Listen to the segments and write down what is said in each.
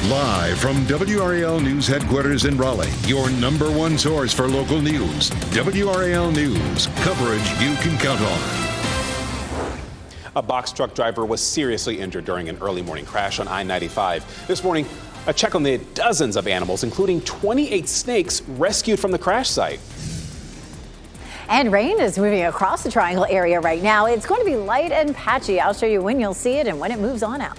Live from WRAL News headquarters in Raleigh, your number one source for local news. WRAL News, coverage you can count on. A box truck driver was seriously injured during an early morning crash on I-95. This morning, a check on the dozens of animals, including 28 snakes, rescued from the crash site. And rain is moving across the Triangle area right now. It's going to be light and patchy. I'll show you when you'll see it and when it moves on out.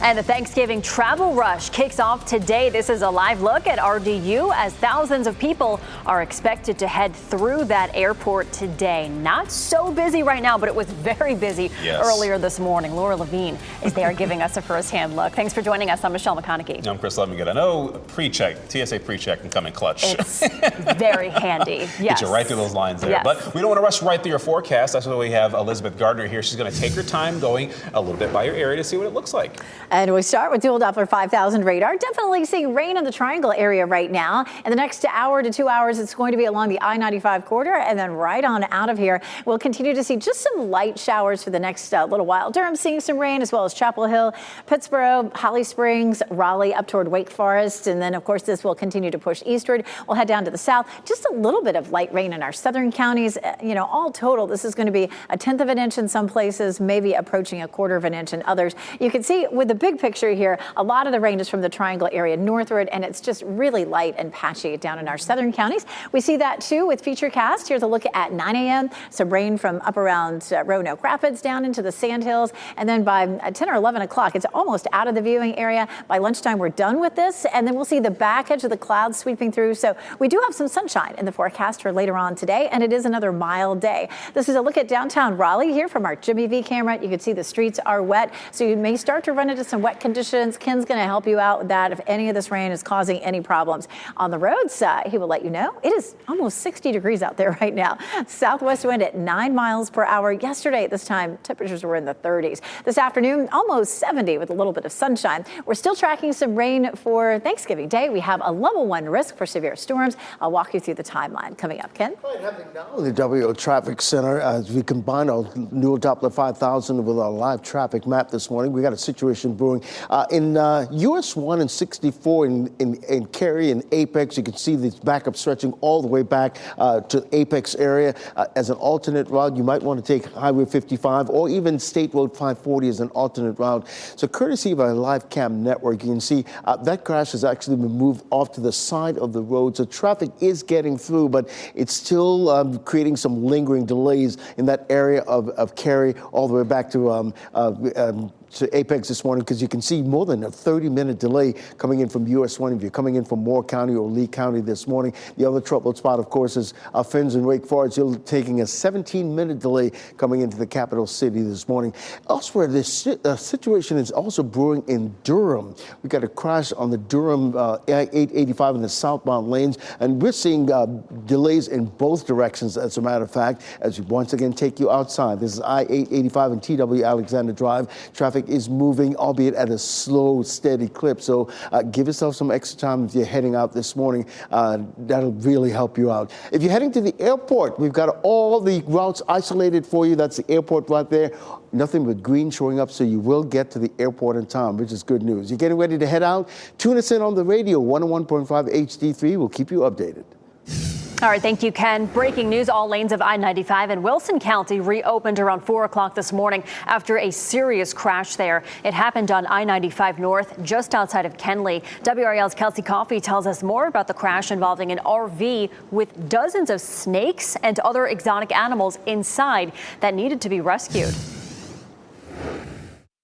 And the Thanksgiving travel rush kicks off today. This is a live look at RDU as thousands of people are expected to head through that airport today. Not so busy right now, but it was very busy earlier this morning. Laura Levine is there giving us a firsthand look. Thanks for joining us. I'm Michelle McConaughey. I'm Chris Levingood. I know pre-check, TSA pre-check can come in clutch. It's very handy. Yes. Get you right through those lines there. Yes. But we don't want to rush right through your forecast. That's why we have Elizabeth Gardner here. She's going to take her time going a little bit by your area to see what it looks like. And we start with dual Doppler 5000 radar. Definitely seeing rain in the Triangle area right now. In the next hour to 2 hours, it's going to be along the I-95 corridor and then right on out of here. We'll continue to see just some light showers for the next little while. Durham seeing some rain as well as Chapel Hill, Pittsburgh, Holly Springs, Raleigh up toward Wake Forest. And then, of course, this will continue to push eastward. We'll head down to the south. Just a little bit of light rain in our southern counties. You know, all total, this is going to be 1/10 of an inch in some places, maybe approaching 1/4 of an inch in others. You can see with the big picture here, a lot of the rain is from the Triangle area northward, and it's just really light and patchy down in our southern counties. We see that too with Futurecast. Here's a look at 9 a.m. Some rain from up around Roanoke Rapids down into the Sandhills, and then by 10 or 11 o'clock, it's almost out of the viewing area. By lunchtime, we're done with this, and then we'll see the back edge of the clouds sweeping through. So we do have some sunshine in the forecast for later on today, and it is another mild day. This is a look at downtown Raleigh here from our Jimmy V camera. You can see the streets are wet, so you may start to run into some wet conditions. Ken's going to help you out with that if any of this rain is causing any problems. On the roads, he will let you know. It is almost 60 degrees out there right now. Southwest wind at 9 miles per hour. Yesterday at this time, temperatures were in the 30s. This afternoon, almost 70 with a little bit of sunshine. We're still tracking some rain for Thanksgiving Day. We have a level 1 risk for severe storms. I'll walk you through the timeline. Coming up, Ken. Right, happening now in the WO Traffic Center as we combine our new Doppler 5000 with our live traffic map this morning. We got a situation brewing in US 1 and 64 in Cary and Apex. You can see these backup stretching all the way back to Apex area. As an alternate route, you might want to take Highway 55 or even State Road 540 as an alternate route. So courtesy of our live cam network, you can see that crash has actually been moved off to the side of the road. So traffic is getting through, but it's still creating some lingering delays in that area of Cary all the way back to Apex this morning, because you can see more than a 30-minute delay coming in from US 1 if you're coming in from Moore County or Lee County this morning. The other troubled spot, of course, is Finns and Wake Forest. You're taking a 17-minute delay coming into the capital city this morning. Elsewhere, this situation is also brewing in Durham. We got a crash on the Durham I-885 in the southbound lanes, and we're seeing delays in both directions, as a matter of fact, as we once again take you outside. This is I-885 and TW Alexander Drive. Traffic is moving, albeit at a slow, steady clip. So give yourself some extra time if you're heading out this morning. That'll really help you out. If you're heading to the airport, we've got all the routes isolated for you. That's the airport right there. Nothing but green showing up, so you will get to the airport in time, which is good news. You're getting ready to head out? Tune us in on the radio, 101.5 HD3. We'll keep you updated. All right, thank you, Ken. Breaking news, all lanes of I-95 in Wilson County reopened around 4 o'clock this morning after a serious crash there. It happened on I-95 North, just outside of Kenly. WRAL's Kelsey Coffey tells us more about the crash involving an RV with dozens of snakes and other exotic animals inside that needed to be rescued.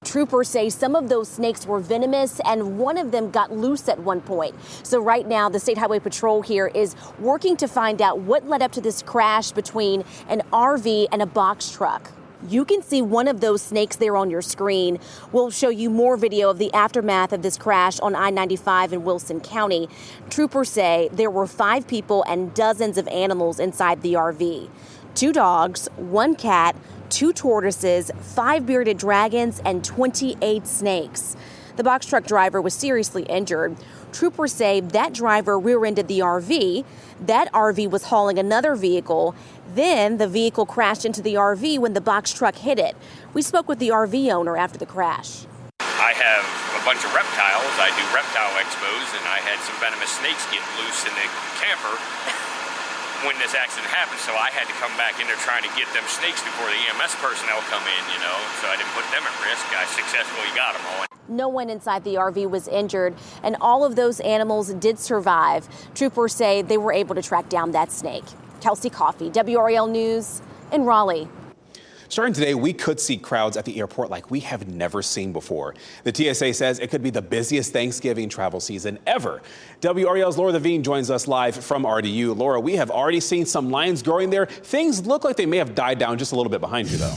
Troopers say some of those snakes were venomous and one of them got loose at one point. So right now, the State Highway Patrol here is working to find out what led up to this crash between an RV and a box truck. You can see one of those snakes there on your screen. We'll show you more video of the aftermath of this crash on I-95 in Wilson County. Troopers say there were 5 people and dozens of animals inside the RV. 2 dogs, 1 cat, 2 tortoises, 5 bearded dragons, and 28 snakes. The box truck driver was seriously injured. Troopers say that driver rear-ended the RV. That RV was hauling another vehicle. Then the vehicle crashed into the RV when the box truck hit it. We spoke with the RV owner after the crash. I have bunch of reptiles. I do reptile expos, and I had some venomous snakes get loose in the camper when this accident happened, so I had to come back in there trying to get them snakes before the EMS personnel come in, so I didn't put them at risk. I successfully got them all. No one inside the RV was injured, and all of those animals did survive. Troopers say they were able to track down that snake. Kelsey Coffey, WRAL News in Raleigh. Starting today, we could see crowds at the airport like we have never seen before. The TSA says it could be the busiest Thanksgiving travel season ever. WRAL's Laura Levine joins us live from RDU. Laura, we have already seen some lines growing there. Things look like they may have died down just a little bit behind you, though.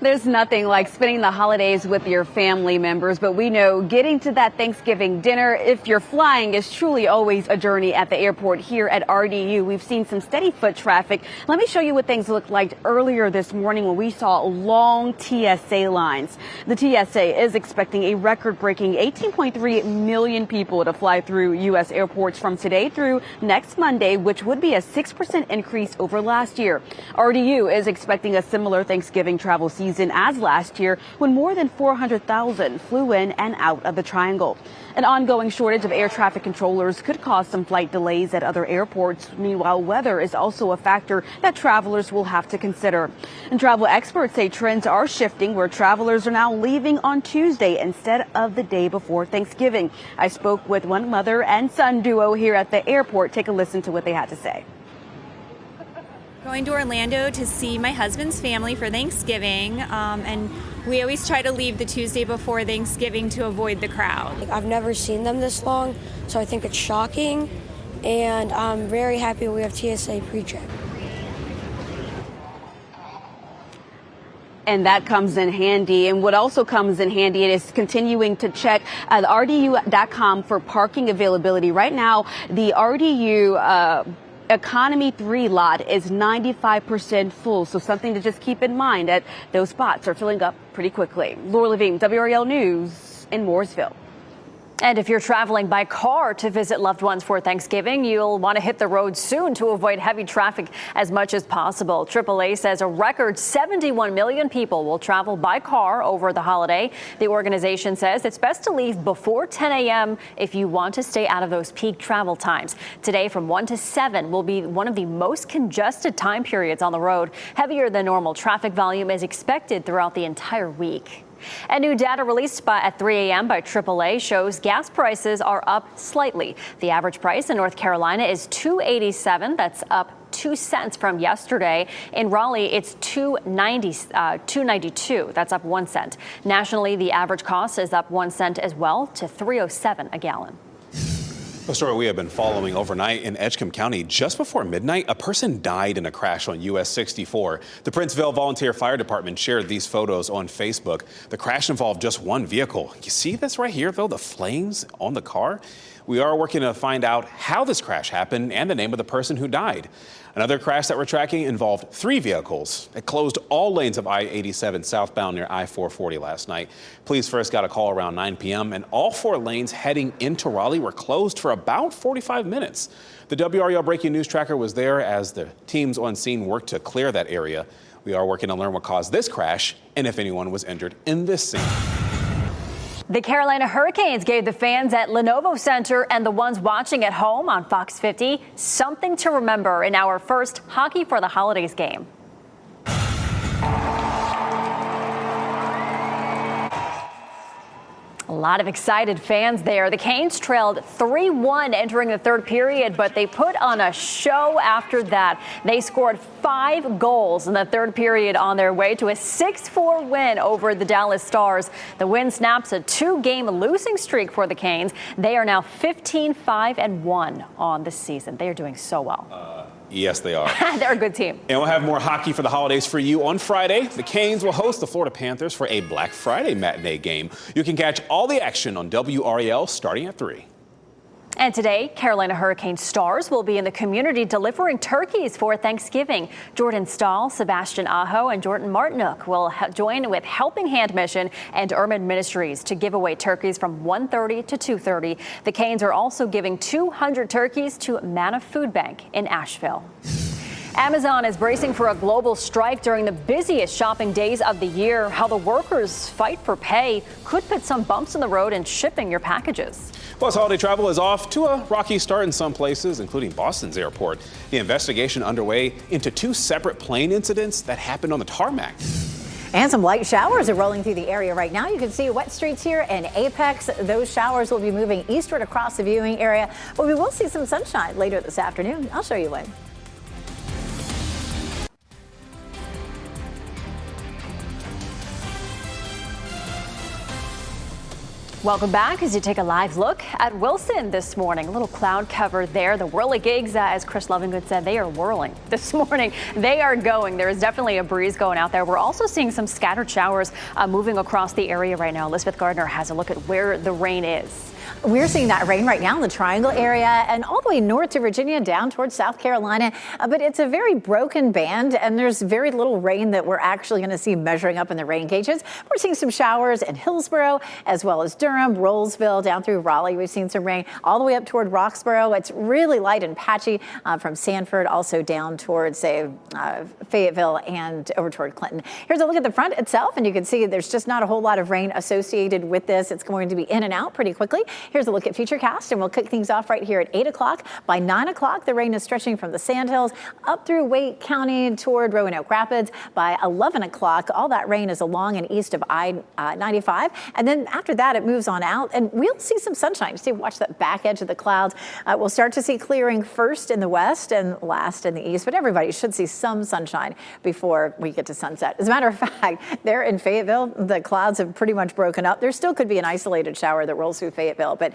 There's nothing like spending the holidays with your family members, but we know getting to that Thanksgiving dinner, if you're flying, is truly always a journey at the airport. Here at RDU, we've seen some steady foot traffic. Let me show you what things looked like earlier this morning when we saw long TSA lines. The TSA is expecting a record-breaking 18.3 million people to fly through U.S. airports from today through next Monday, which would be a 6% increase over last year. RDU is expecting a similar Thanksgiving travel season as last year, when more than 400,000 flew in and out of the triangle. An ongoing shortage of air traffic controllers could cause some flight delays at other airports. Meanwhile, weather is also a factor that travelers will have to consider. And travel experts say trends are shifting, where travelers are now leaving on Tuesday instead of the day before Thanksgiving. I spoke with one mother and son duo here at the airport. Take a listen to what they had to say. Going to Orlando to see my husband's family for Thanksgiving, and we always try to leave the Tuesday before Thanksgiving to avoid the crowd. I've never seen them this long, so I think it's shocking, and I'm very happy we have TSA pre-check. And that comes in handy. And what also comes in handy is continuing to check RDU.com for parking availability. Right now, the RDU Economy 3 lot is 95% full, so something to just keep in mind that those spots are filling up pretty quickly. Laura Levine, WRAL News in Mooresville. And if you're traveling by car to visit loved ones for Thanksgiving, you'll want to hit the road soon to avoid heavy traffic as much as possible. AAA says a record 71 million people will travel by car over the holiday. The organization says it's best to leave before 10 a.m. if you want to stay out of those peak travel times. Today from 1 to 7 will be one of the most congested time periods on the road. Heavier than normal traffic volume is expected throughout the entire week. And new data released at 3 a.m. by AAA shows gas prices are up slightly. The average price in North Carolina is $2.87. That's up 2 cents from yesterday. In Raleigh, it's $2.92. That's up 1 cent. Nationally, the average cost is up 1 cent as well to $3.07 a gallon. A story we have been following overnight in Edgecombe County. Just before midnight, a person died in a crash on US 64. The Princeville Volunteer Fire Department shared these photos on Facebook. The crash involved just one vehicle. You see this right here, though, the flames on the car? We are working to find out how this crash happened and the name of the person who died. Another crash that we're tracking involved 3 vehicles. It closed all lanes of I-87 southbound near I-440 last night. Police first got a call around 9 p.m. and all 4 lanes heading into Raleigh were closed for about 45 minutes. The WRAL Breaking News Tracker was there as the teams on scene worked to clear that area. We are working to learn what caused this crash and if anyone was injured in this scene. The Carolina Hurricanes gave the fans at Lenovo Center and the ones watching at home on Fox 50 something to remember in our first Hockey for the Holidays game. A lot of excited fans there. The Canes trailed 3-1 entering the third period, but they put on a show after that. They scored 5 goals in the third period on their way to a 6-4 win over the Dallas Stars. The win snaps a 2-game losing streak for the Canes. They are now 15-5-1 on the season. They are doing so well. Yes, they are. They're a good team. And we'll have more hockey for the holidays for you on Friday. The Canes will host the Florida Panthers for a Black Friday matinee game. You can catch all the action on WRAL starting at 3. And today, Carolina Hurricane stars will be in the community delivering turkeys for Thanksgiving. Jordan Stahl, Sebastian Aho, and Jordan Martinook will join with Helping Hand Mission and Ermine Ministries to give away turkeys from 1:30 to 2:30. The Canes are also giving 200 turkeys to Manna Food Bank in Asheville. Amazon is bracing for a global strike during the busiest shopping days of the year. How the workers fight for pay could put some bumps in the road in shipping your packages. Plus, holiday travel is off to a rocky start in some places, including Boston's airport. The investigation underway into 2 separate plane incidents that happened on the tarmac. And some light showers are rolling through the area right now. You can see wet streets here in Apex. Those showers will be moving eastward across the viewing area, but we will see some sunshine later this afternoon. I'll show you when. Welcome back as you take a live look at Wilson this morning. A little cloud cover there. The whirligigs, as Chris Lovingood said, they are whirling this morning. They are going. There is definitely a breeze going out there. We're also seeing some scattered showers moving across the area right now. Elizabeth Gardner has a look at where the rain is. We're seeing that rain right now in the Triangle area and all the way north to Virginia down towards South Carolina. But it's a very broken band and there's very little rain that we're actually going to see measuring up in the rain gauges. We're seeing some showers in Hillsborough as well as Durham, Rollsville, down through Raleigh. We've seen some rain all the way up toward Roxborough. It's really light and patchy from Sanford, also down towards Fayetteville and over toward Clinton. Here's a look at the front itself, and you can see there's just not a whole lot of rain associated with this. It's going to be in and out pretty quickly. Here's a look at Futurecast, and we'll kick things off right here at 8 o'clock. By 9 o'clock, the rain is stretching from the Sandhills up through Wake County toward Roanoke Rapids. By 11 o'clock, all that rain is along and east of I-95. And then after that, it moves on out, and we'll see some sunshine. You see, watch that back edge of the clouds. We'll start to see clearing first in the west and last in the east, but everybody should see some sunshine before we get to sunset. As a matter of fact, there in Fayetteville, the clouds have pretty much broken up. There still could be an isolated shower that rolls through Fayetteville, but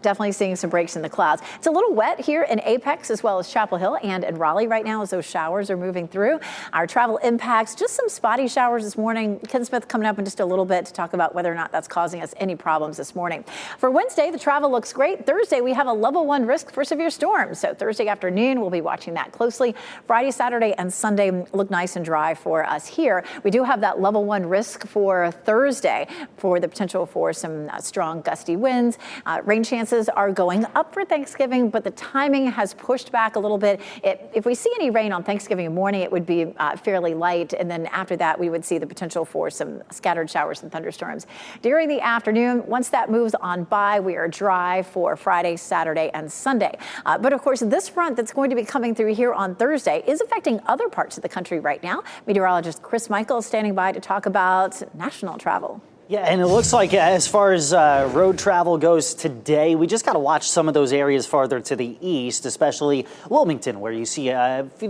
definitely seeing some breaks in the clouds. It's a little wet here in Apex as well as Chapel Hill and in Raleigh right now as those showers are moving through. Our travel impacts, just some spotty showers this morning. Ken Smith coming up in just a little bit to talk about whether or not that's causing us any problems this morning. For Wednesday, the travel looks great. Thursday, we have a level 1 risk for severe storms. So Thursday afternoon, we'll be watching that closely. Friday, Saturday, and Sunday look nice and dry for us here. We do have that level 1 risk for Thursday for the potential for some strong gusty winds. Rain chances are going up for Thanksgiving, but the timing has pushed back a little bit. If we see any rain on Thanksgiving morning, it would be fairly light. And then after that, we would see the potential for some scattered showers and thunderstorms. During the afternoon, once that moves on by, we are dry for Friday, Saturday, and Sunday. But of course, this front that's going to be coming through here on Thursday is affecting other parts of the country right now. Meteorologist Chris Michael is standing by to talk about national travel. Yeah, and it looks like as far as road travel goes today, we just got to watch some of those areas farther to the east, especially Wilmington, where you see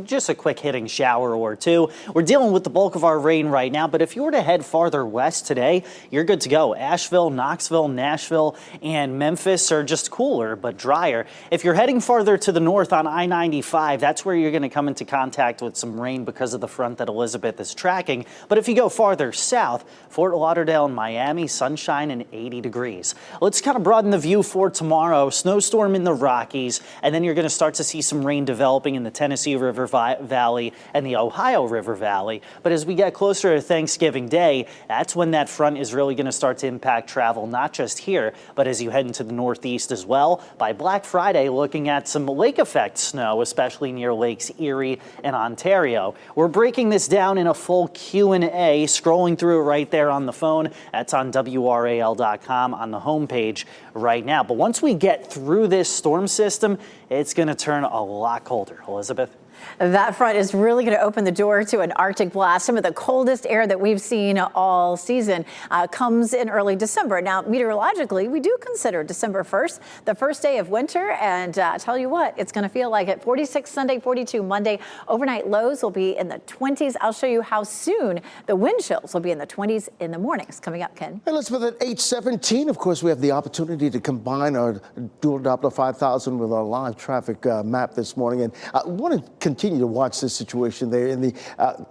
just a quick hitting shower or two. We're dealing with the bulk of our rain right now, but if you were to head farther west today, you're good to go. Asheville, Knoxville, Nashville, and Memphis are just cooler but drier. If you're heading farther to the north on I-95, that's where you're going to come into contact with some rain because of the front that Elizabeth is tracking. But if you go farther south, Fort Lauderdale and Miami, sunshine and 80 degrees. Let's kind of broaden the view for tomorrow. Snowstorm in the Rockies, and then you're going to start to see some rain developing in the Tennessee River Valley and the Ohio River Valley. But as we get closer to Thanksgiving Day, that's when that front is really going to start to impact travel, not just here, but as you head into the Northeast as well. By Black Friday, looking at some lake effect snow, especially near Lakes Erie and Ontario. We're breaking this down in a full Q&A, scrolling through it right there on the phone. That's on WRAL.com on the homepage right now. But once we get through this storm system, it's going to turn a lot colder. Elizabeth? That front is really going to open the door to an Arctic blast. Some of the coldest air that we've seen all season comes in early December. Now, meteorologically, we do consider December 1st the first day of winter. And tell you what, it's going to feel like it. 46 Sunday, 42 Monday. Overnight lows will be in the 20s. I'll show you how soon the wind chills will be in the 20s in the mornings. Coming up, Ken. And Elizabeth, at 8:17, of course, we have the opportunity to combine our dual Doppler 5000 with our live traffic map this morning. And I want to continue to watch this situation there in the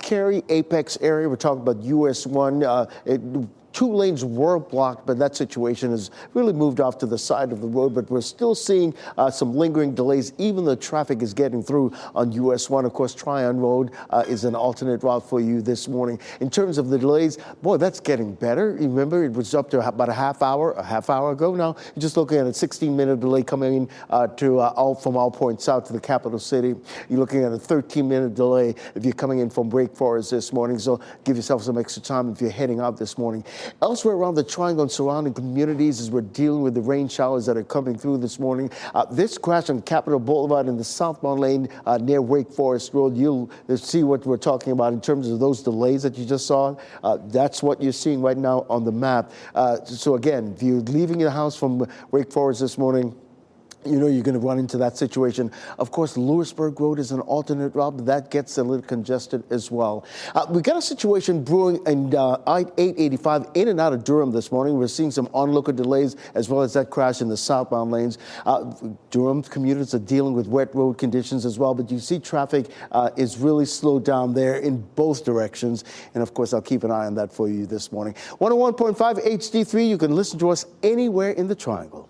Cary Apex area. We're talking about US 1. 2 lanes were blocked, but that situation has really moved off to the side of the road. But we're still seeing some lingering delays, even though traffic is getting through on US 1. Of course, Tryon Road is an alternate route for you this morning. In terms of the delays, boy, that's getting better. Remember, it was up to about a half hour ago. Now you're just looking at a 16-minute delay coming in from all points south to the capital city. You're looking at a 13-minute delay if you're coming in from Wake Forest this morning. So give yourself some extra time if you're heading out this morning. Elsewhere around the Triangle and surrounding communities, as we're dealing with the rain showers that are coming through this morning, this crash on Capitol Boulevard in the southbound lane near Wake Forest Road, you'll see what we're talking about in terms of those delays that you just saw. That's what you're seeing right now on the map. So again, if you're leaving your house from Wake Forest this morning, you know you're going to run into that situation. Of course, Lewisburg Road is an alternate route, but that gets a little congested as well. We've got a situation brewing in I-885 in and out of Durham this morning. We're seeing some onlooker delays as well as that crash in the southbound lanes. Durham commuters are dealing with wet road conditions as well, but you see traffic is really slowed down there in both directions. And of course, I'll keep an eye on that for you this morning. 101.5 HD3, you can listen to us anywhere in the Triangle.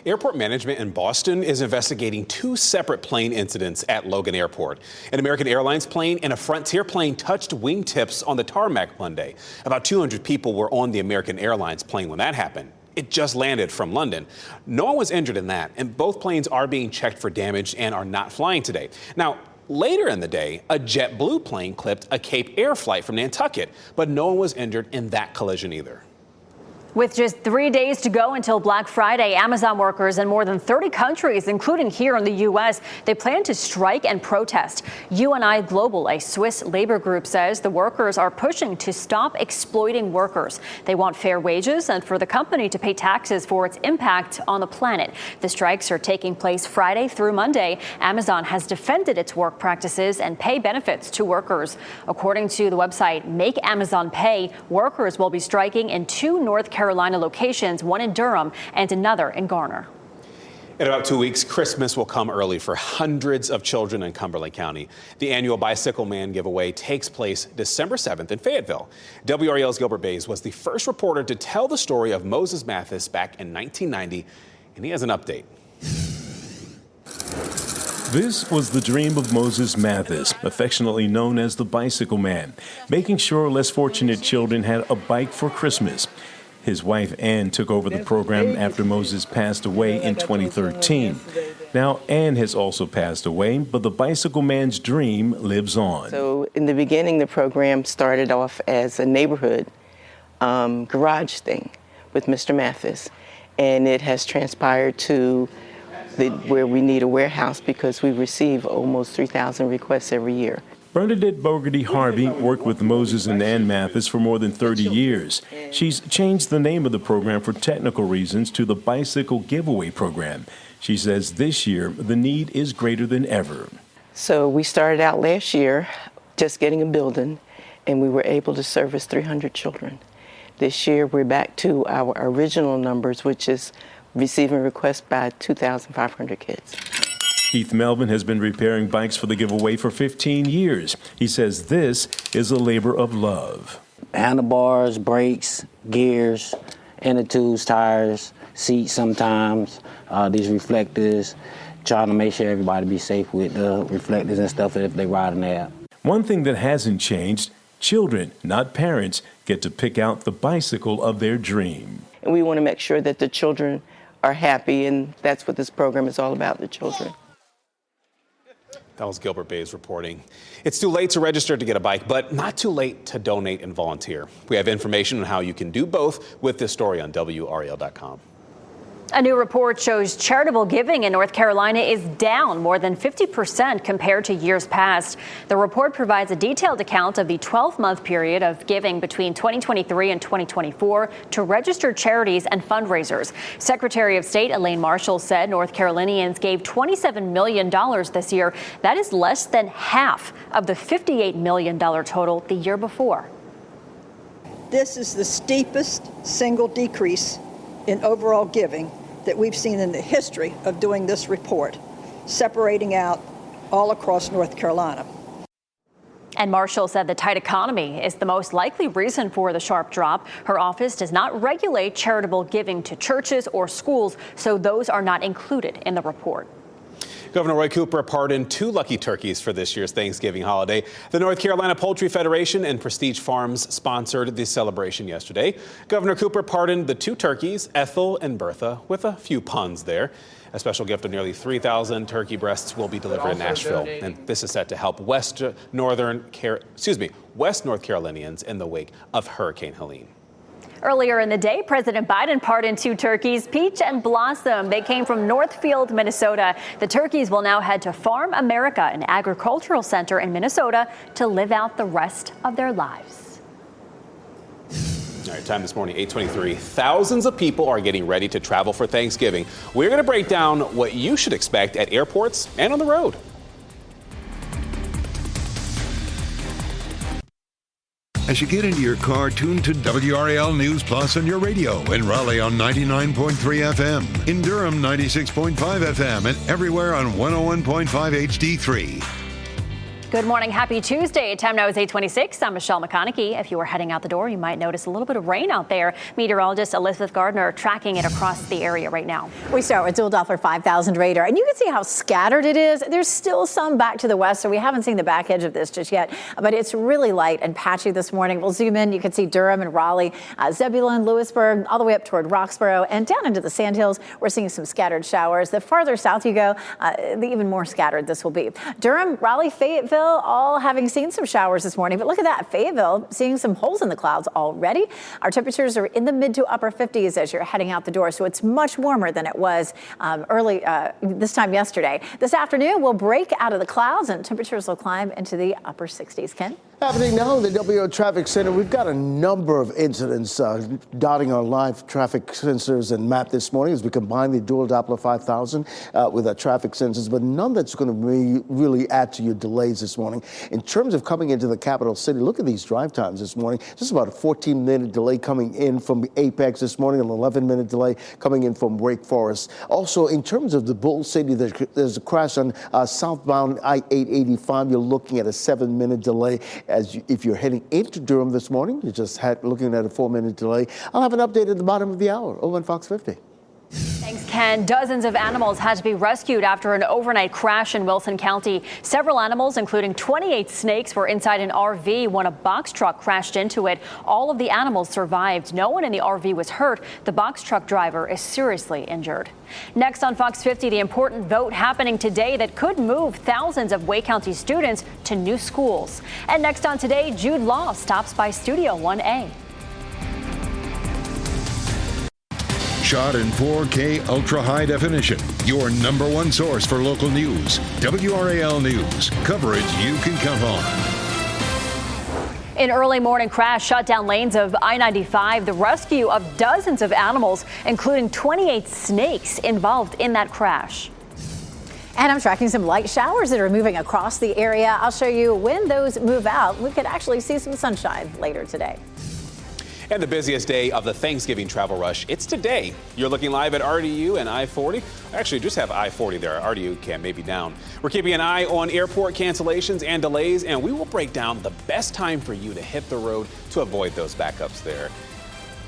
Airport management in Boston is investigating 2 separate plane incidents at Logan Airport. An American Airlines plane and a Frontier plane touched wingtips on the tarmac Monday. About 200 people were on the American Airlines plane when that happened. It just landed from London. No one was injured in that, and both planes are being checked for damage and are not flying today. Now, later in the day, a JetBlue plane clipped a Cape Air flight from Nantucket, but no one was injured in that collision either. With just 3 days to go until Black Friday, Amazon workers in more than 30 countries, including here in the U.S., they plan to strike and protest. UNI Global, a Swiss labor group, says the workers are pushing to stop exploiting workers. They want fair wages and for the company to pay taxes for its impact on the planet. The strikes are taking place Friday through Monday. Amazon has defended its work practices and pay benefits to workers. According to the website Make Amazon Pay, workers will be striking in 2 North Carolina locations, one in Durham and another in Garner. In about 2 weeks, Christmas will come early for hundreds of children in Cumberland County. The annual Bicycle Man giveaway takes place December 7th in Fayetteville. WRAL's Gilbert Bays was the first reporter to tell the story of Moses Mathis back in 1990, and he has an update. This was the dream of Moses Mathis, affectionately known as the Bicycle Man, making sure less fortunate children had a bike for Christmas. His wife, Ann, took over the program after Moses passed away in 2013. Now, Ann has also passed away, but the Bicycle Man's dream lives on. So in the beginning, the program started off as a neighborhood garage thing with Mr. Mathis, and it has transpired to where we need a warehouse because we receive almost 3,000 requests every year. Bernadette Bogarty Harvey worked with Moses and Ann Mathis for more than 30 years. She's changed the name of the program for technical reasons to the Bicycle Giveaway Program. She says this year the need is greater than ever. So we started out last year just getting a building, and we were able to service 300 children. This year we're back to our original numbers, which is receiving requests by 2,500 kids. Keith Melvin has been repairing bikes for the giveaway for 15 years. He says this is a labor of love. Handlebars, brakes, gears, inner tubes, tires, seats sometimes, these reflectors, trying to make sure everybody be safe with the reflectors and stuff if they riding there. One thing that hasn't changed, children, not parents, get to pick out the bicycle of their dream. And we want to make sure that the children are happy, and that's what this program is all about, the children. That was Gilbert Bays reporting. It's too late to register to get a bike, but not too late to donate and volunteer. We have information on how you can do both with this story on WRAL.com. A new report shows charitable giving in North Carolina is down more than 50% compared to years past. The report provides a detailed account of the 12-month period of giving between 2023 and 2024 to registered charities and fundraisers. Secretary of State Elaine Marshall said North Carolinians gave $27 million this year. That is less than half of the $58 million total the year before. This is the steepest single decrease in overall giving that we've seen in the history of doing this report, separating out all across North Carolina. And Marshall said the tight economy is the most likely reason for the sharp drop. Her office does not regulate charitable giving to churches or schools, so those are not included in the report. Governor Roy Cooper pardoned 2 lucky turkeys for this year's Thanksgiving holiday. The North Carolina Poultry Federation and Prestige Farms sponsored the celebration yesterday. Governor Cooper pardoned the 2 turkeys, Ethel and Bertha, with a few puns there. A special gift of nearly 3,000 turkey breasts will be delivered in Nashville, and this is set to help West North Carolinians in the wake of Hurricane Helene. Earlier in the day, President Biden pardoned 2 turkeys, Peach and Blossom. They came from Northfield, Minnesota. The turkeys will now head to Farm America, an agricultural center in Minnesota, to live out the rest of their lives. All right, time this morning, 8:23. Thousands of people are getting ready to travel for Thanksgiving. We're going to break down what you should expect at airports and on the road. As you get into your car, tune to WRAL News Plus on your radio. In Raleigh on 99.3 FM. In Durham, 96.5 FM. And everywhere on 101.5 HD3. Good morning. Happy Tuesday. Time now is 8:26. I'm Michelle McConaughey. If you were heading out the door, you might notice a little bit of rain out there. Meteorologist Elizabeth Gardner tracking it across the area right now. We start with dual Doppler 5000 radar, and you can see how scattered it is. There's still some back to the west, so we haven't seen the back edge of this just yet, but it's really light and patchy this morning. We'll zoom in. You can see Durham and Raleigh, Zebulon, Lewisburg, all the way up toward Roxborough and down into the Sandhills. We're seeing some scattered showers. The farther south you go, the even more scattered this will be. Durham, Raleigh, Fayetteville, all having seen some showers this morning, but look at that, Fayetteville seeing some holes in the clouds already. Our temperatures are in the mid to upper 50s as you're heading out the door, so it's much warmer than it was early this time yesterday. This afternoon, we'll break out of the clouds and temperatures will climb into the upper 60s. Ken? Happening now in the WRAL Traffic Center, we've got a number of incidents dotting our live traffic sensors and map this morning as we combine the dual Doppler 5000 with our traffic sensors, but none that's going to really add to your delays this morning. In terms of coming into the capital city, look at these drive times this morning. Just about a 14-minute delay coming in from Apex this morning, an 11-minute delay coming in from Wake Forest. Also, in terms of the Bull City, there's a crash on southbound I-885. You're looking at a 7-minute delay. If you're heading into Durham this morning, you're just looking at a 4-minute delay. I'll have an update at the bottom of the hour over on Fox 50. Thanks, Ken. Dozens of animals had to be rescued after an overnight crash in Wilson County. Several animals, including 28 snakes, were inside an RV when a box truck crashed into it. All of the animals survived. No one in the RV was hurt. The box truck driver is seriously injured. Next on Fox 50, the important vote happening today that could move thousands of Wake County students to new schools. And next on Today, Jude Law stops by Studio 1A. Shot in 4K ultra high definition. Your number one source for local news. WRAL News. Coverage you can count on. An early morning crash shut down lanes of I-95. The rescue of dozens of animals, including 28 snakes involved in that crash. And I'm tracking some light showers that are moving across the area. I'll show you when those move out. We could actually see some sunshine later today. And the busiest day of the Thanksgiving travel rush, it's today. You're looking live at RDU and I-40. Actually, just have I-40 there. RDU can maybe down. We're keeping an eye on airport cancellations and delays, and we will break down the best time for you to hit the road to avoid those backups there.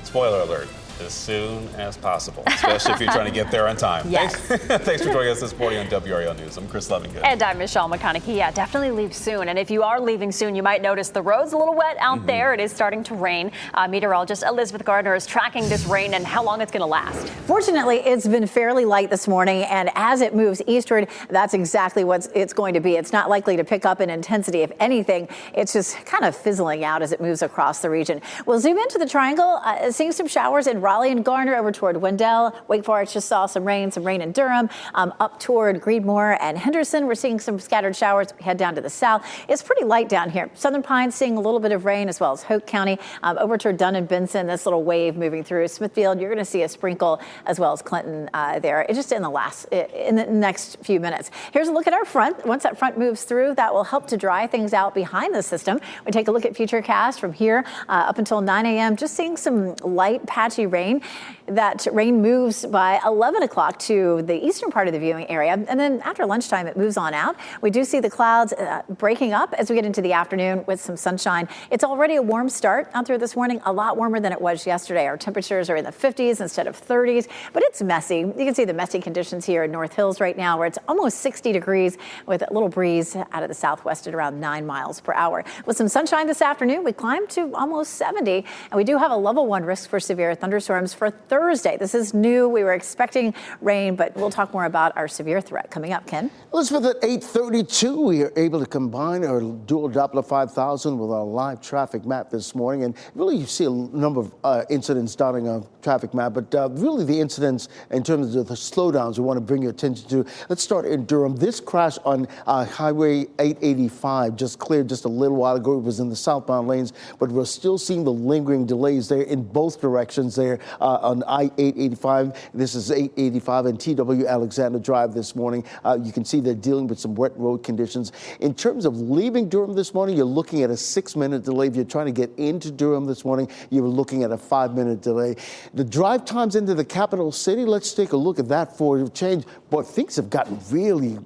Spoiler alert. As soon as possible, especially if you're trying to get there on time. Yes. Thanks for joining us this morning on WRAL News. I'm Chris Lovingood. And I'm Michelle McConaughey. Yeah, definitely leave soon. And if you are leaving soon, you might notice the road's a little wet out there. It is starting to rain. Meteorologist Elizabeth Gardner is tracking this rain and how long it's going to last. Fortunately, it's been fairly light this morning, and as it moves eastward, that's exactly what it's going to be. It's not likely to pick up in intensity. If anything, it's just kind of fizzling out as it moves across the region. We'll zoom into the triangle, seeing some showers in Raleigh and Garner over toward Wendell. Wake Forest just saw some rain in Durham. Up toward Greenmore and Henderson, we're seeing some scattered showers. We head down to the south. It's pretty light down here. Southern Pines seeing a little bit of rain, as well as Hoke County. Over toward Dunn and Benson, this little wave moving through Smithfield. You're going to see a sprinkle, as well as Clinton there. It's just in the next few minutes. Here's a look at our front. Once that front moves through, that will help to dry things out behind the system. We take a look at Futurecast from here up until 9 a.m. Just seeing some light patchy rain. That rain moves by 11 o'clock to the eastern part of the viewing area, and then after lunchtime it moves on out. We do see the clouds breaking up as we get into the afternoon with some sunshine. It's already a warm start out there this morning, a lot warmer than it was yesterday. Our temperatures are in the 50s instead of 30s, but it's messy. You can see the messy conditions here in North Hills right now, where it's almost 60 degrees with a little breeze out of the southwest at around 9 miles per hour. With some sunshine this afternoon, we climb to almost 70, and we do have a level 1 risk for severe thunderstorms for Thursday. This is new. We were expecting rain, but we'll talk more about our severe threat coming up. Ken? Elizabeth, at 8:32, we are able to combine our dual Doppler 5000 with our live traffic map this morning. And really, you see a number of incidents dotting our traffic map, but really the incidents in terms of the slowdowns we want to bring your attention to. Let's start in Durham. This crash on Highway 885 just cleared just a little while ago. It was in the southbound lanes, but we're still seeing the lingering delays there in both directions there on I-885. This is 885 and TW Alexander Drive this morning. You can see they're dealing with some wet road conditions. In terms of leaving Durham this morning, you're looking at a 6-minute delay. If you're trying to get into Durham this morning, you're looking at a 5-minute delay. The drive times into the capital city, let's take a look at that for a change. Boy, things have gotten really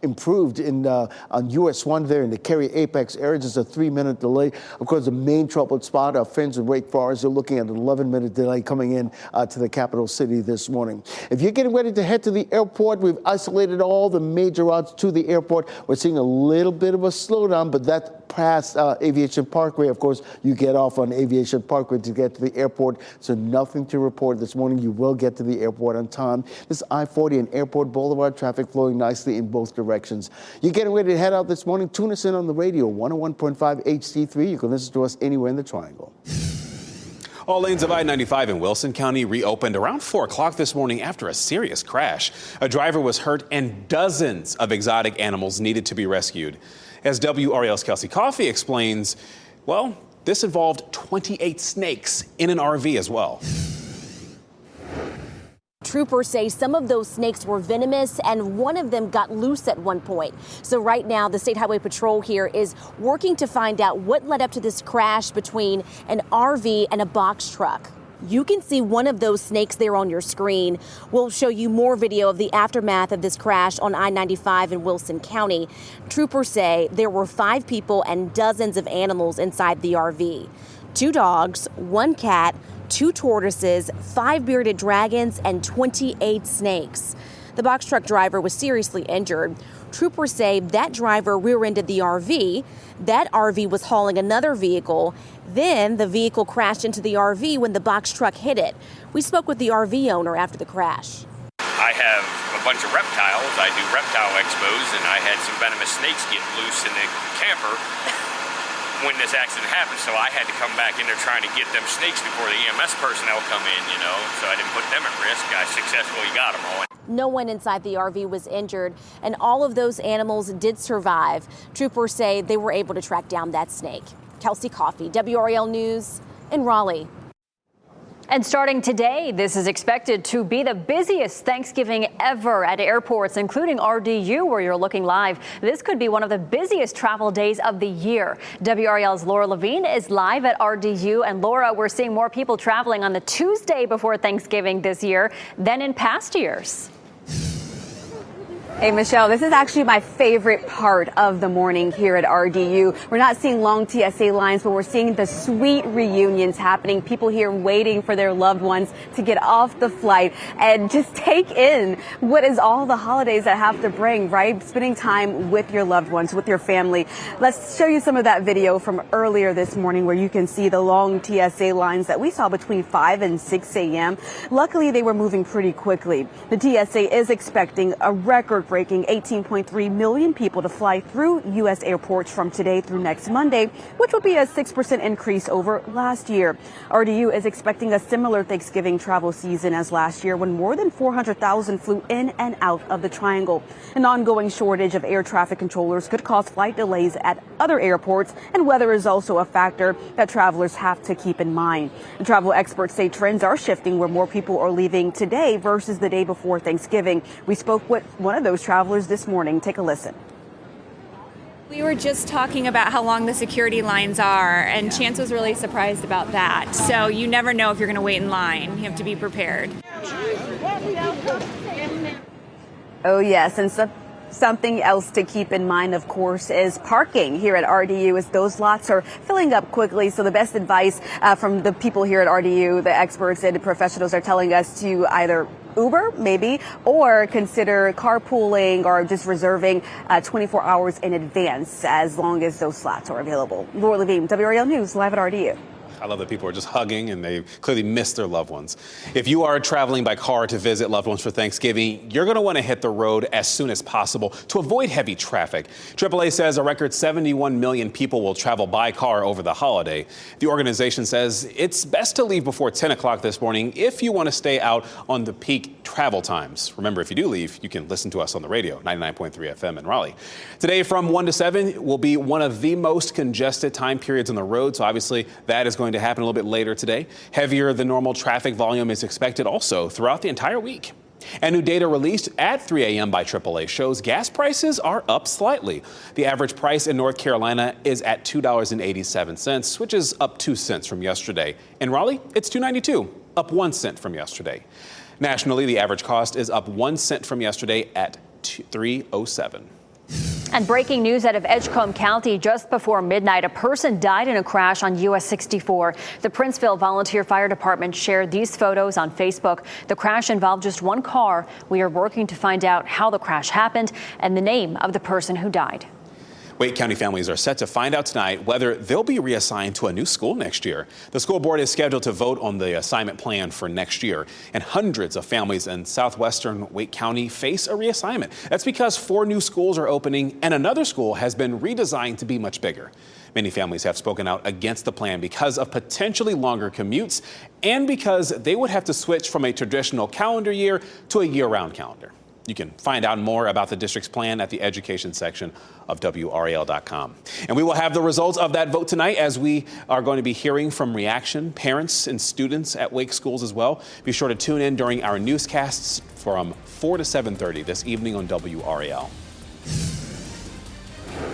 improved on US 1 there in the Cary Apex area. Just a 3-minute delay. Of course, the main troubled spot, our friends in Wake Forest, are looking at an 11-minute delay coming in to the capital city this morning. If you're getting ready to head to the airport, we've isolated all the major routes to the airport. We're seeing a little bit of a slowdown, but that's past Aviation Parkway. Of course, you get off on Aviation Parkway to get to the airport, so nothing to report this morning. You will get to the airport on time. This I-40 and Airport Boulevard traffic flowing nicely in both directions. You're getting ready to head out this morning. Tune us in on the radio, 101.5 HD3. You can listen to us anywhere in the Triangle. All lanes of I-95 in Wilson County reopened around 4 o'clock this morning after a serious crash. A driver was hurt and dozens of exotic animals needed to be rescued. As WRAL's Kelsey Coffey explains, well, this involved 28 snakes in an RV as well. Troopers say some of those snakes were venomous and one of them got loose at one point. So right now, the State Highway Patrol here is working to find out what led up to this crash between an RV and a box truck. You can see one of those snakes there on your screen. We'll show you more video of the aftermath of this crash on I-95 in Wilson County. Troopers say there were 5 people and dozens of animals inside the RV. 2 dogs, 1 cat, 2 tortoises, 5 bearded dragons, and 28 snakes. The box truck driver was seriously injured. Troopers say that driver rear-ended the RV. That RV was hauling another vehicle. Then the vehicle crashed into the RV when the box truck hit it. We spoke with the RV owner after the crash. I have a bunch of reptiles. I do reptile expos, and I had some venomous snakes get loose in the camper when this accident happened, so I had to come back in there trying to get them snakes before the EMS personnel come in, so I didn't put them at risk. I successfully got them all. No one inside the RV was injured, and all of those animals did survive. Troopers say they were able to track down that snake. Kelsey Coffey, WRAL News in Raleigh. And starting today, this is expected to be the busiest Thanksgiving ever at airports, including RDU, where you're looking live. This could be one of the busiest travel days of the year. WRAL's Laura Levine is live at RDU. And Laura, we're seeing more people traveling on the Tuesday before Thanksgiving this year than in past years. Hey, Michelle, this is actually my favorite part of the morning here at RDU. We're not seeing long TSA lines, but we're seeing the sweet reunions happening. People here waiting for their loved ones to get off the flight and just take in what is all the holidays that have to bring, right? Spending time with your loved ones, with your family. Let's show you some of that video from earlier this morning where you can see the long TSA lines that we saw between 5 and 6 a.m. Luckily, they were moving pretty quickly. The TSA is expecting a record-breaking 18.3 million people to fly through U.S. airports from today through next Monday, which will be a 6% increase over last year. RDU is expecting a similar Thanksgiving travel season as last year when more than 400,000 flew in and out of the Triangle. An ongoing shortage of air traffic controllers could cause flight delays at other airports, and weather is also a factor that travelers have to keep in mind. And travel experts say trends are shifting where more people are leaving today versus the day before Thanksgiving. We spoke with one of those travelers this morning. Take a listen. We were just talking about how long the security lines are, and Chance was really surprised about that. So you never know if you're going to wait in line. You have to be prepared. Oh, yes. And something else to keep in mind, of course, is parking here at RDU, as those lots are filling up quickly. So the best advice from the people here at RDU, the experts and professionals, are telling us to either Uber, maybe, or consider carpooling or just reserving 24 hours in advance, as long as those slots are available. Laura Levine, WRAL News, live at RDU. I love that people are just hugging and they clearly miss their loved ones. If you are traveling by car to visit loved ones for Thanksgiving, you're going to want to hit the road as soon as possible to avoid heavy traffic. AAA says a record 71 million people will travel by car over the holiday. The organization says it's best to leave before 10 o'clock this morning if you want to stay out on the peak travel times. Remember, if you do leave, you can listen to us on the radio, 99.3 FM in Raleigh. Today from 1 to 7 will be one of the most congested time periods on the road, so obviously that is going to happen a little bit later today. Heavier than normal traffic volume is expected also throughout the entire week. And new data released at 3 a.m. by AAA shows gas prices are up slightly. The average price in North Carolina is at $2.87, which is up 2 cents from yesterday. In Raleigh, it's $2.92, up 1 cent from yesterday. Nationally, the average cost is up 1 cent from yesterday at $3.07. And breaking news out of Edgecombe County just before midnight, a person died in a crash on US 64. The Princeville Volunteer Fire Department shared these photos on Facebook. The crash involved just one car. We are working to find out how the crash happened and the name of the person who died. Wake County families are set to find out tonight whether they'll be reassigned to a new school next year. The school board is scheduled to vote on the assignment plan for next year, and hundreds of families in southwestern Wake County face a reassignment. That's because 4 new schools are opening and another school has been redesigned to be much bigger. Many families have spoken out against the plan because of potentially longer commutes and because they would have to switch from a traditional calendar year to a year-round calendar. You can find out more about the district's plan at the education section of WRAL.com. And we will have the results of that vote tonight, as we are going to be hearing from reaction, parents and students at Wake schools as well. Be sure to tune in during our newscasts from 4 to 7:30 this evening on WRAL.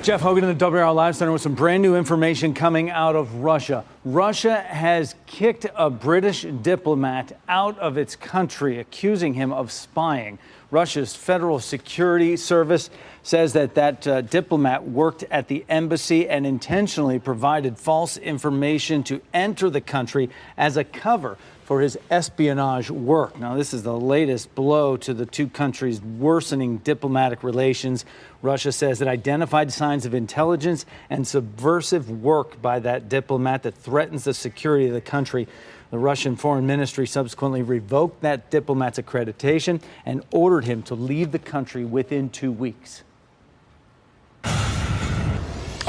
Jeff Hogan in the WRAL Live Center with some brand new information coming out of Russia. Russia has kicked a British diplomat out of its country, accusing him of spying. Russia's Federal Security Service says that diplomat worked at the embassy and intentionally provided false information to enter the country as a cover for his espionage work. Now, this is the latest blow to the two countries' worsening diplomatic relations. Russia says it identified signs of intelligence and subversive work by that diplomat that threatens the security of the country. The Russian Foreign Ministry subsequently revoked that diplomat's accreditation and ordered him to leave the country within 2 weeks.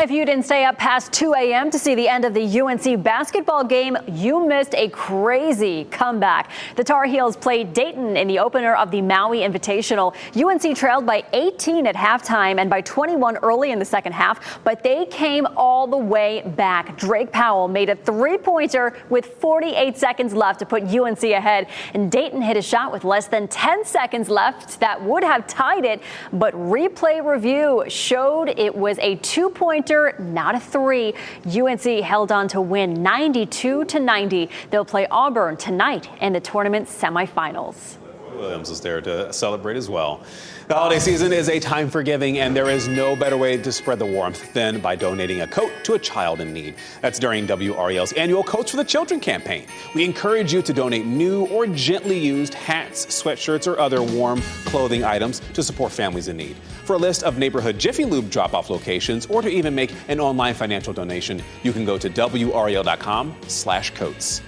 If you didn't stay up past 2 a.m. to see the end of the UNC basketball game, you missed a crazy comeback. The Tar Heels played Dayton in the opener of the Maui Invitational. UNC trailed by 18 at halftime and by 21 early in the second half, but they came all the way back. Drake Powell made a three-pointer with 48 seconds left to put UNC ahead, and Dayton hit a shot with less than 10 seconds left that would have tied it, but replay review showed it was a two-pointer, not a three. UNC held on to win 92-90. They'll play Auburn tonight in the tournament semifinals. Williams was there to celebrate as well. The holiday season is a time for giving, and there is no better way to spread the warmth than by donating a coat to a child in need. That's during WRAL's annual Coats for the Children campaign. We encourage you to donate new or gently used hats, sweatshirts, or other warm clothing items to support families in need. For a list of neighborhood Jiffy Lube drop-off locations, or to even make an online financial donation, you can go to WRAL.com/coats.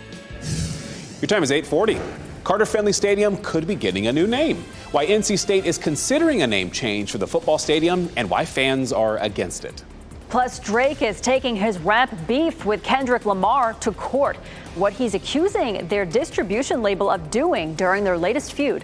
Your time is 8:40. Carter Finley Stadium could be getting a new name. Why NC State is considering a name change for the football stadium and why fans are against it. Plus, Drake is taking his rap beef with Kendrick Lamar to court. What he's accusing their distribution label of doing during their latest feud.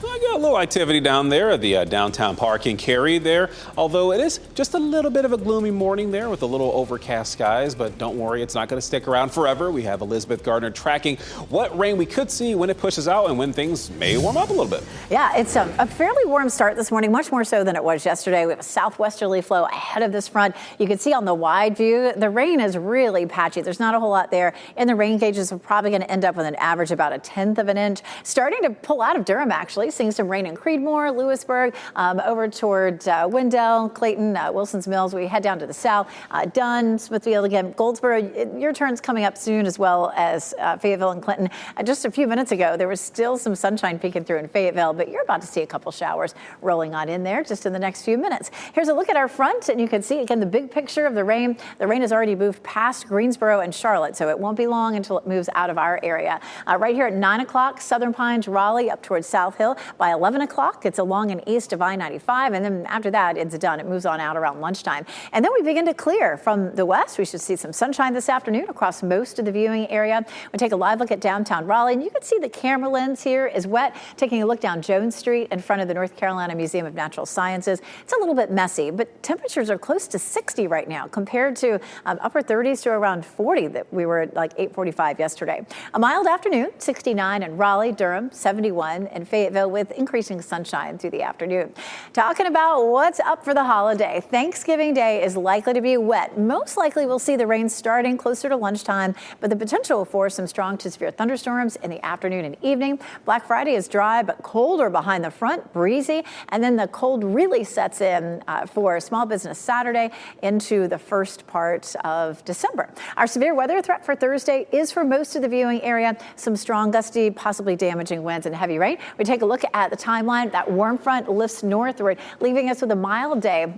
I got a little activity down there at the downtown park in Cary there, although it is just a little bit of a gloomy morning there with a little overcast skies, but don't worry, it's not going to stick around forever. We have Elizabeth Gardner tracking what rain we could see when it pushes out and when things may warm up a little bit. Yeah, it's a fairly warm start this morning, much more so than it was yesterday. We have a southwesterly flow ahead of this front. You can see on the wide view, the rain is really patchy. There's not a whole lot there. And the rain gauges are probably going to end up with an average about 1/10 of an inch. Starting to pull out of Durham, actually, seeing some rain in Creedmoor, Lewisburg, over toward Wendell, Clayton, Wilson's Mills. We head down to the south, Dunn, Smithfield again, Goldsboro. Your turn's coming up soon, as well as Fayetteville and Clinton. Just a few minutes ago, there was still some sunshine peeking through in Fayetteville, but you're about to see a couple showers rolling on in there just in the next few minutes. Here's a look at our front, and you can see again the big picture of the rain. The rain has already moved past Greensboro and Charlotte, so it won't be long until it moves out of our area. Right here at 9 o'clock, Southern Pines, Raleigh, up towards South Hill. By 11 o'clock, it's along and east of I-95, and then after that, it's done. It moves on out around lunchtime. And then we begin to clear from the west. We should see some sunshine this afternoon across most of the viewing area. We take a live look at downtown Raleigh, and you can see the camera lens here is wet. Taking a look down Jones Street in front of the North Carolina Museum of Natural Sciences. It's a little bit messy, but temperatures are close to 60 right now compared to upper 30s to around 40 that we were at like 8:45 yesterday. A mild afternoon, 69 in Raleigh, Durham, 71 in Fayetteville with increasing sunshine through the afternoon. Talking about what's up for the holiday. Thanksgiving Day is likely to be wet. Most likely we'll see the rain starting closer to lunchtime, but the potential for some strong to severe thunderstorms in the afternoon and evening. Black Friday is dry but colder behind the front, breezy, and then the cold really sets in for Small Business Saturday into the first part of December. Our severe weather threat for Thursday is for most of the viewing area. Some strong, gusty, possibly damaging winds and heavy rain. We take a look at the timeline. That warm front lifts northward, leaving us with a mild day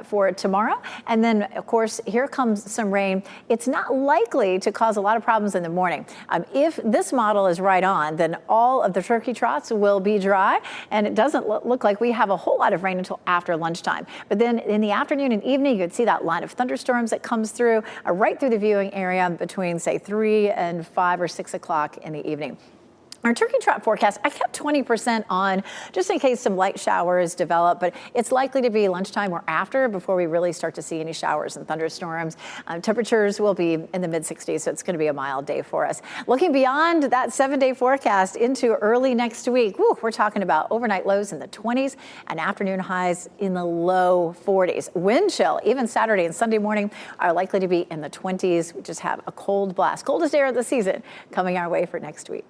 for tomorrow. And then, of course, here comes some rain. It's not likely to cause a lot of problems in the morning. If this model is right on, then all of the turkey trots will be dry, and it doesn't look like we have a whole lot of rain until after lunchtime. But then in the afternoon and evening, you could see that line of thunderstorms that comes through right through the viewing area between, say, 3 and 5 or 6 o'clock in the evening. Our turkey trot forecast, I kept 20% on just in case some light showers develop, but it's likely to be lunchtime or after before we really start to see any showers and thunderstorms. Temperatures will be in the mid-60s, so it's going to be a mild day for us. Looking beyond that 7-day forecast into early next week, we're talking about overnight lows in the 20s and afternoon highs in the low 40s. Wind chill, even Saturday and Sunday morning, are likely to be in the 20s. We just have a cold blast, coldest air of the season coming our way for next week.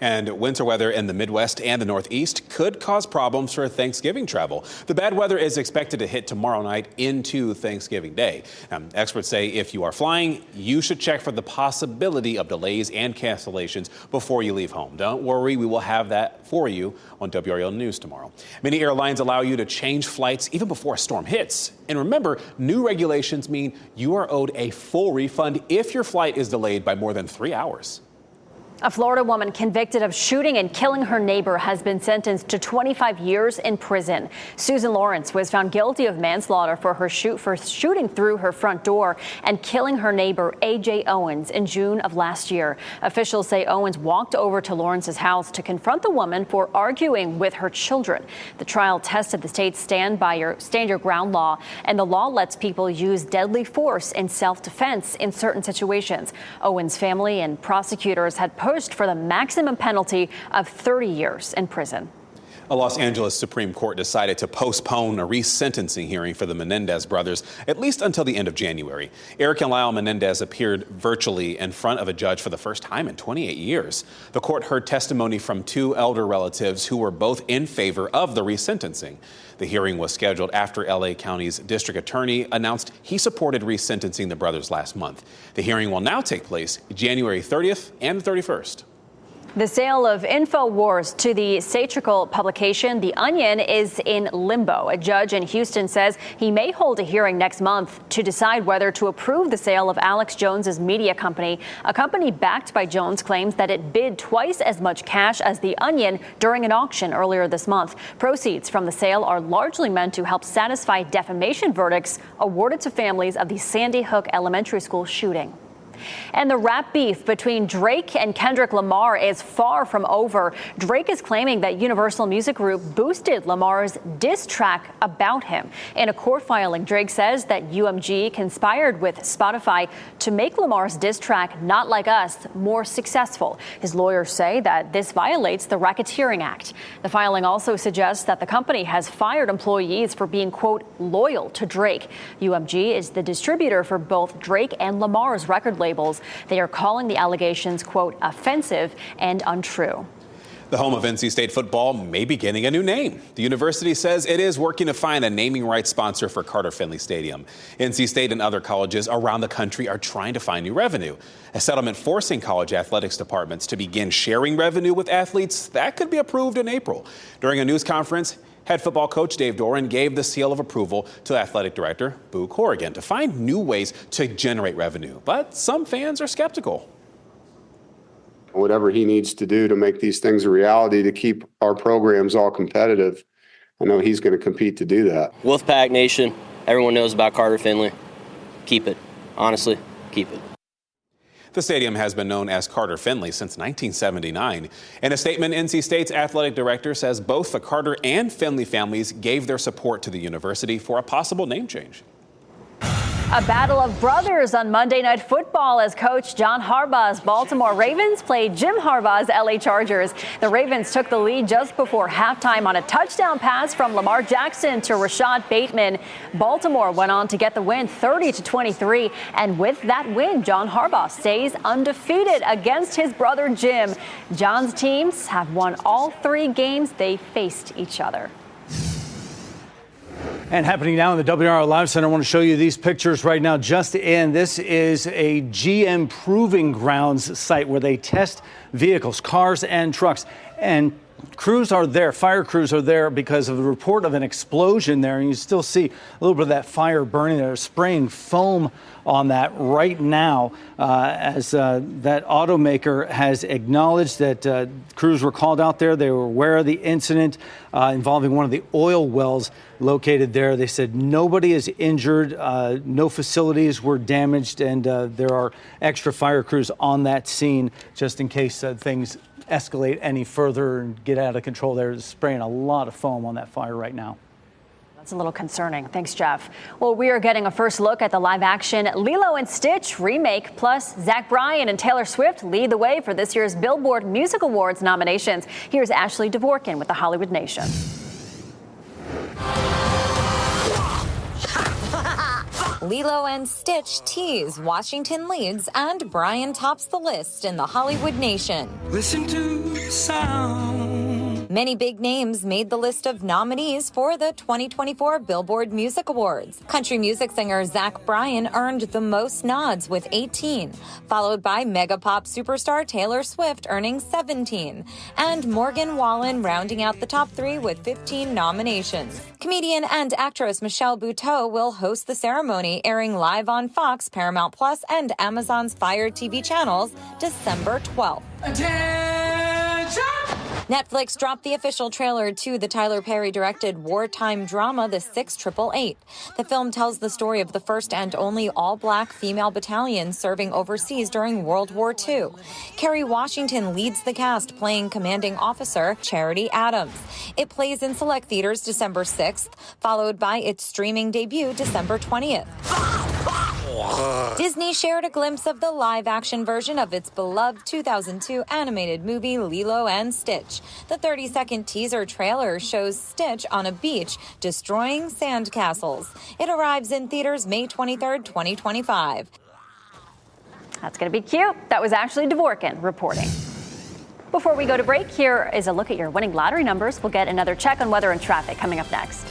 And winter weather in the Midwest and the Northeast could cause problems for Thanksgiving travel. The bad weather is expected to hit tomorrow night into Thanksgiving Day. Experts say if you are flying, you should check for the possibility of delays and cancellations before you leave home. Don't worry, we will have that for you on WRAL News tomorrow. Many airlines allow you to change flights even before a storm hits. And remember, new regulations mean you are owed a full refund if your flight is delayed by more than 3 hours. A Florida woman convicted of shooting and killing her neighbor has been sentenced to 25 years in prison. Susan Lawrence was found guilty of manslaughter for shooting through her front door and killing her neighbor, A.J. Owens, in June of last year. Officials say Owens walked over to Lawrence's house to confront the woman for arguing with her children. The trial tested the state's stand your ground law, and the law lets people use deadly force in self-defense in certain situations. Owens' family and prosecutors had pushed for the maximum penalty of 30 years in prison. A Los Angeles Supreme Court decided to postpone a resentencing hearing for the Menendez brothers at least until the end of January. Eric and Lyle Menendez appeared virtually in front of a judge for the first time in 28 years. The court heard testimony from 2 elder relatives who were both in favor of the resentencing. The hearing was scheduled after LA County's district attorney announced he supported resentencing the brothers last month. The hearing will now take place January 30th and 31st. The sale of InfoWars to the satirical publication The Onion is in limbo. A judge in Houston says he may hold a hearing next month to decide whether to approve the sale of Alex Jones's media company. A company backed by Jones claims that it bid twice as much cash as The Onion during an auction earlier this month. Proceeds from the sale are largely meant to help satisfy defamation verdicts awarded to families of the Sandy Hook Elementary School shooting. And the rap beef between Drake and Kendrick Lamar is far from over. Drake is claiming that Universal Music Group boosted Lamar's diss track about him. In a court filing, Drake says that UMG conspired with Spotify to make Lamar's diss track Not Like Us more successful. His lawyers say that this violates the Racketeering Act. The filing also suggests that the company has fired employees for being, quote, loyal to Drake. UMG is the distributor for both Drake and Lamar's record labels. They are calling the allegations, quote, offensive and untrue. The home of NC State football may be getting a new name. The university says it is working to find a naming rights sponsor for Carter Finley Stadium. NC State and other colleges around the country are trying to find new revenue. A settlement forcing college athletics departments to begin sharing revenue with athletes that could be approved in April. During a news conference, head football coach Dave Doran gave the seal of approval to athletic director Boo Corrigan to find new ways to generate revenue. But some fans are skeptical. Whatever he needs to do to make these things a reality to keep our programs all competitive, I know he's going to compete to do that. Wolfpack Nation, everyone knows about Carter Finley. Keep it. Honestly, keep it. The stadium has been known as Carter Finley since 1979. In a statement, NC State's athletic director says both the Carter and Finley families gave their support to the university for a possible name change. A battle of brothers on Monday Night Football as coach John Harbaugh's Baltimore Ravens played Jim Harbaugh's LA Chargers. The Ravens took the lead just before halftime on a touchdown pass from Lamar Jackson to Rashad Bateman. Baltimore went on to get the win 30-23. And with that win, John Harbaugh stays undefeated against his brother Jim. John's teams have won all 3 games they faced each other. And happening now in the WRAL Live Center, I want to show you these pictures right now just in. This is a GM Proving Grounds site where they test vehicles, cars and trucks. And crews are there, fire crews are there because of the report of an explosion there. And you still see a little bit of that fire burning there, spraying foam on that right now as that automaker has acknowledged that crews were called out there. They were aware of the incident involving one of the oil wells located there. They said nobody is injured, no facilities were damaged, and there are extra fire crews on that scene just in case things escalate any further and get out of control. They're spraying a lot of foam on that fire right now. That's a little concerning. Thanks, Jeff. Well, we are getting a first look at the live-action Lilo and Stitch remake. Plus, Zach Bryan and Taylor Swift lead the way for this year's Billboard Music Awards nominations. Here's Ashley Dvorkin with the Hollywood Nation. Lilo and Stitch tease, Washington leads, and Bryan tops the list in the Hollywood Nation. Listen to the sound. Many big names made the list of nominees for the 2024 Billboard Music Awards. Country music singer Zach Bryan earned the most nods with 18, followed by mega pop superstar Taylor Swift earning 17, and Morgan Wallen rounding out the top 3 with 15 nominations. Comedian and actress Michelle Buteau will host the ceremony, airing live on Fox, Paramount Plus, and Amazon's Fire TV channels December 12th. Attention! Netflix dropped the official trailer to the Tyler Perry-directed wartime drama The 688. The film tells the story of the first and only all-black female battalion serving overseas during World War II. Kerry Washington leads the cast, playing commanding officer Charity Adams. It plays in select theaters December 6th, followed by its streaming debut December 20th. Disney shared a glimpse of the live-action version of its beloved 2002 animated movie Lilo and Stitch. The 30-second teaser trailer shows Stitch on a beach destroying sandcastles. It arrives in theaters May 23rd, 2025. That's going to be cute. That was Ashley Dvorkin reporting. Before we go to break, here is a look at your winning lottery numbers. We'll get another check on weather and traffic coming up next.